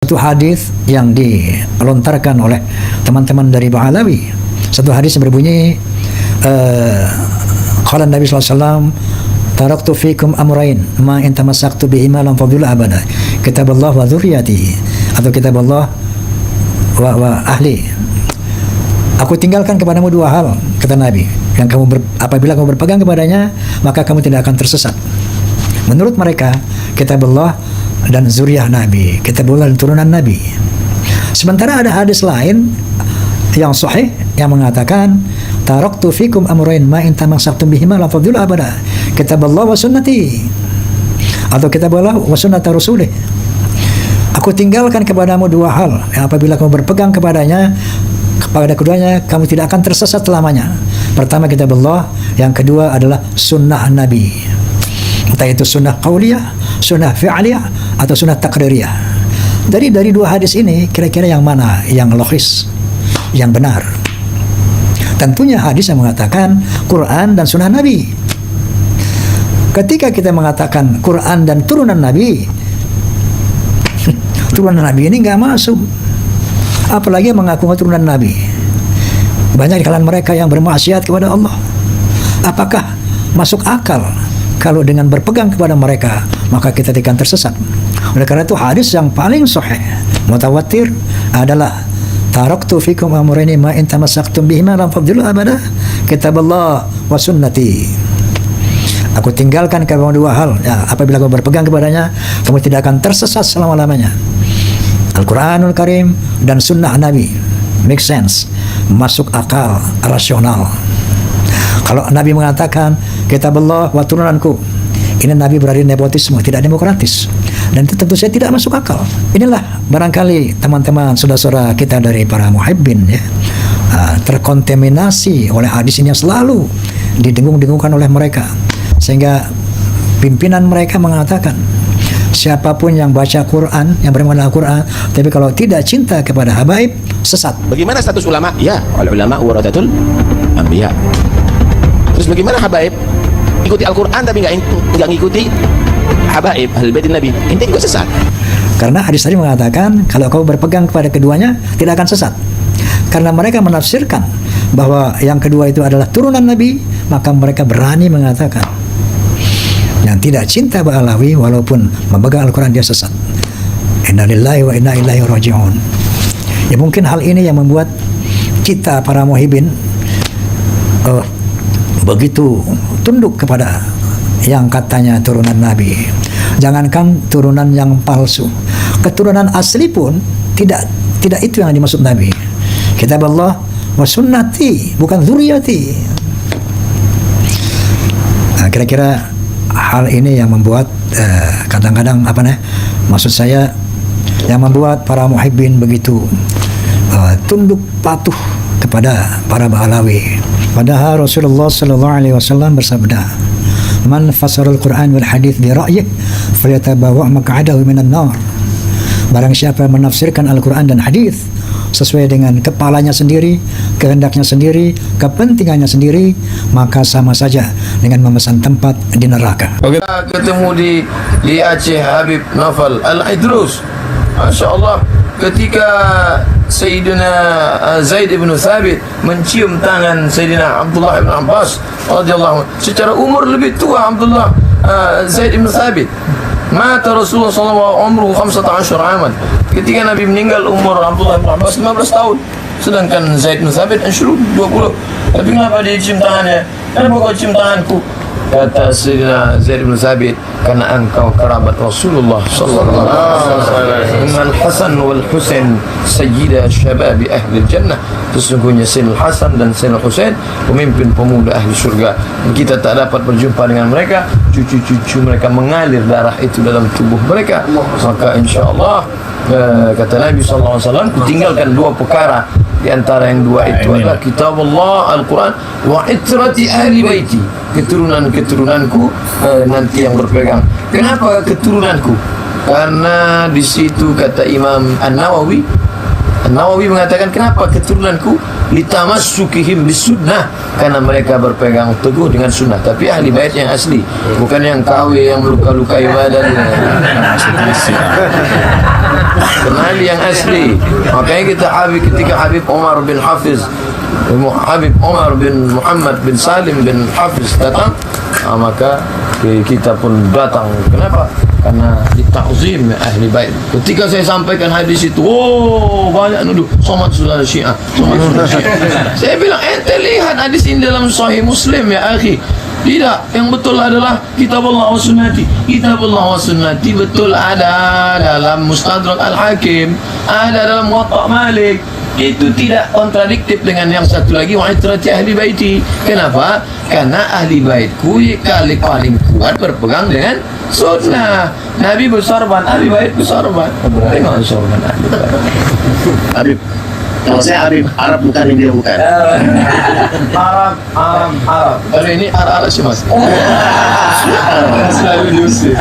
Satu hadis yang dilontarkan oleh teman-teman dari Ba'alawi. Satu hadis yang berbunyi, qala Nabi sallallahu alaihi wasallam, taraktu fikum amrayn ma in tamassaktu bihima lam tadillu abada, kitaballah wa dzurriyyati, atau kitaballah wa ahli. Aku tinggalkan kepadamu dua hal, kata Nabi, yang apabila kamu berpegang kepadanya maka kamu tidak akan tersesat. Menurut mereka, kitabullah dan zuriyah Nabi, kitabullah dan turunan Nabi. Sementara ada hadis lain yang sahih yang mengatakan, taraktu fikum amrayn ma in tamassaktum bihima la tadillu abada, kitaballah wa sunnati, atau kitaballah wa sunnata rasulih. Aku tinggalkan kepadamu dua hal yang apabila kamu berpegang kepada keduanya kamu tidak akan tersesat selamanya. Pertama kitabullah, yang kedua adalah sunnah Nabi, entah itu sunnah qauliyah, sunnah fi'liyah, atau sunnah taqririyah. Dari dua hadis ini kira-kira yang mana yang logis, yang benar? Tentunya hadis yang mengatakan Quran dan sunnah Nabi. Ketika kita mengatakan Quran dan turunan Nabi, turunan Nabi ini nggak masuk, apalagi mengaku turunan Nabi. Banyak di kalangan mereka yang bermaksiat kepada Allah. Apakah masuk akal kalau dengan berpegang kepada mereka maka kita tidak akan tersesat? Oleh karena itu hadis yang paling sahih mutawatir adalah taraktu fikum amrayni ma in tamassaktum bihima lam tadillu abada, kitaballah wa sunnati. Aku tinggalkan kamu dua hal, ya, apabila kamu berpegang kepadanya kamu tidak akan tersesat selama-lamanya. Al-Quranul Karim dan sunnah Nabi make sense, masuk akal, rasional. Kalau Nabi mengatakan kitabullah wa turunanku, ini Nabi berarti nepotisme, tidak demokratis, dan itu tentu saja tidak masuk akal. Inilah barangkali teman-teman saudara-saudara kita dari para muhibbin, ya, terkontaminasi oleh hadis ini yang selalu didengung-dengungkan oleh mereka, sehingga pimpinan mereka mengatakan siapapun yang baca Quran, yang beriman Al-Quran, tapi kalau tidak cinta kepada habaib, sesat. Bagaimana status ulama? Ya, ulama warathatul anbiya. Terus bagaimana habaib? Ikuti Al-Quran tapi nggak ngikuti habaib ahlul bait Nabi, ente juga sesat. Karena hadis tadi mengatakan kalau kau berpegang kepada keduanya tidak akan sesat. Karena mereka menafsirkan bahwa yang kedua itu adalah turunan Nabi, maka mereka berani mengatakan yang tidak cinta Ba'alawi walaupun memegang Al-Quran dia sesat. Inna lillahi wa inna ilaihi raji'un. Ya mungkin hal ini yang membuat kita para muhibbin begitu tunduk kepada yang katanya turunan Nabi. Jangankan turunan yang palsu, keturunan asli pun tidak itu yang dimaksud Nabi. Kitabullah wa sunnati, bukan dzurriyyati. Nah, kira-kira hal ini yang membuat kadang-kadang maksud saya yang membuat para muhibbin begitu tunduk patuh kepada para Ba'alawi. Padahal Rasulullah sallallahu alaihi wasallam bersabda, "Man fasara al-Qur'an wal hadits bi ra'yihi falyatabawa' maq'adahu minan nar." Barang siapa menafsirkan Al-Quran dan hadis sesuai dengan kepalanya sendiri, kehendaknya sendiri, kepentingannya sendiri, maka sama saja dengan memesan tempat di neraka. Kita ketemu di Aceh Habib Naufal Al-Idrus, Masya Allah, ketika Sayyidina Zaid ibn Thabit mencium tangan Sayyidina Abdullah ibn Abbas radhiyallahu anhu, secara umur lebih tua Abdullah Zaid ibn Thabit. Mata Rasulullah SAW umruhu 15 aman. Ketika Nabi meninggal umur Abdullah bin Abbas 15 tahun. Sedangkan Zaid bin Thabit 20. Tapi kenapa dia cium tangannya? Kenapa kau cium tanganku? Kata Sayyidina Zaid bin Thabit, karena engkau kerabat Rasulullah sallallahu alaihi wasallam. Al-Hasan wal Husain sayyida syababi ahli jannah. Sesungguhnya Sayyidina Hasan dan Sayyidina Husain pemimpin pemuda ahli surga. Kita tak dapat berjumpa dengan mereka, cucu-cucu mereka mengalir darah itu dalam tubuh mereka. Maka insyaallah kata Nabi sallallahu alaihi wasallam, kutinggalkan dua perkara. Di antara yang dua itu adalah kitabullah Al-Quran wa itrati ahli baiti, keturunan-keturunanku nanti yang berpegang. Kenapa keturunanku? Karena di situ kata Imam An-Nawawi mengatakan kenapa keturunanku? Litamassukihim bisunnah, karena mereka berpegang teguh dengan sunnah. Tapi ahli bait yang asli, bukan yang KW yang meluka-lukai badan. kenali yang asli. Makanya kita ketika Habib Omar bin Hafiz, Habib Omar bin Muhammad bin Salim bin Hafiz datang, maka kita pun datang. Kenapa? Karena ditakzim ahli bait. Ketika saya sampaikan hadis itu, banyak nuduh somat sudah Syiah, somat sudah Syiah. Saya bilang, ente lihat hadis ini dalam Sahih Muslim ya akhi. Tidak, yang betul adalah kitabullah wa sunnati. Kitabullah wa sunnati betul ada dalam Mustadrak Al-Hakim, ada dalam Muwatta Malik. Itu tidak kontradiktif dengan yang satu lagi, wa itrati ahli baiti. Kenapa? Karena ahli baitku kali paling kuat berpegang dengan sunnah. Nabi bersorban, ahli bait bersorban. Tengok sorban ahli bait. Habib, kalau saya Habib Arab bukan India bukan. Arab. Kalau ini Arab sih mas. Selalu Yusuf.